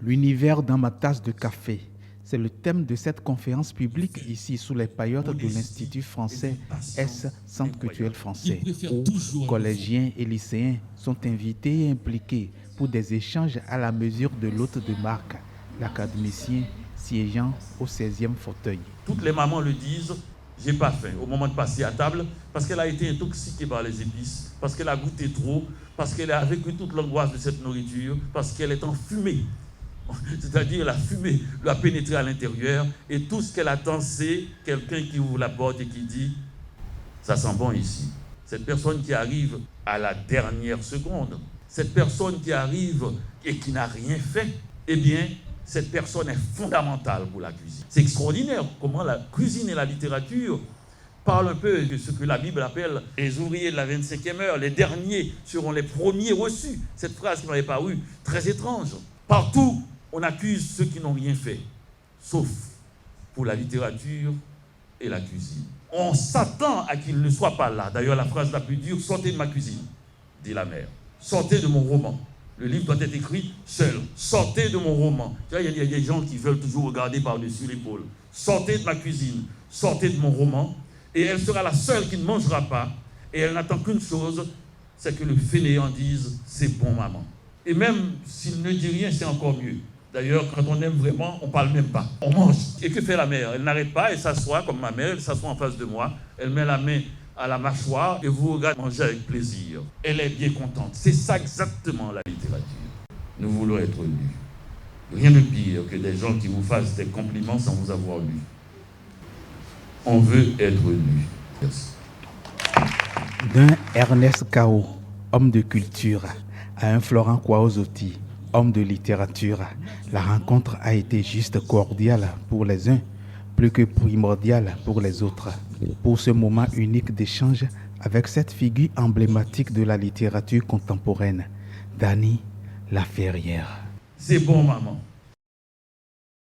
L'univers dans ma tasse de café. C'est le thème de cette conférence publique ici sous les paillotes de l'Institut français S, Centre culturel français, où collégiens et lycéens sont invités et impliqués pour des échanges à la mesure de l'hôte de marque, l'académicien siégeant au 16e fauteuil. Toutes les mamans le disent, j'ai pas faim au moment de passer à table parce qu'elle a été intoxiquée par les épices, parce qu'elle a goûté trop, parce qu'elle a vécu toute l'angoisse de cette nourriture, parce qu'elle est enfumée. C'est-à-dire la fumée lui a pénétré à l'intérieur et tout ce qu'elle attend, c'est quelqu'un qui ouvre la porte et qui dit « ça sent bon ici ». Cette personne qui arrive à la dernière seconde, cette personne qui arrive et qui n'a rien fait, eh bien, cette personne est fondamentale pour la cuisine. C'est extraordinaire comment la cuisine et la littérature parlent un peu de ce que la Bible appelle les ouvriers de la 25e heure. Les derniers seront les premiers reçus. Cette phrase qui m'avait paru très étrange. Partout, on accuse ceux qui n'ont rien fait, sauf pour la littérature et la cuisine. On s'attend à qu'ils ne soient pas là. D'ailleurs, la phrase la plus dure, « sortez de ma cuisine », dit la mère. « Sortez de mon roman ». Le livre doit être écrit seul. « Sortez de mon roman ». Tu vois, il y a des gens qui veulent toujours regarder par-dessus l'épaule. « Sortez de ma cuisine, sortez de mon roman ». Et elle sera la seule qui ne mangera pas. Et elle n'attend qu'une chose, c'est que le fainéant dise « c'est bon, maman ». Et même s'il ne dit rien, c'est encore mieux. D'ailleurs, quand on aime vraiment, on ne parle même pas. On mange. Et que fait la mère? Elle n'arrête pas, elle s'assoit comme ma mère, elle s'assoit en face de moi, elle met la main à la mâchoire et vous regardez manger avec plaisir. Elle est bien contente. C'est ça exactement la littérature. Nous voulons être lus. Rien de pire que des gens qui vous fassent des compliments sans vous avoir lu. On veut être lu. Merci. D'un Ernest Cao, homme de culture, à un Florent Kwaozotti, homme de littérature, la rencontre a été juste cordiale pour les uns, plus que primordiale pour les autres. Pour ce moment unique d'échange avec cette figure emblématique de la littérature contemporaine, Dany Laferrière. C'est bon, maman.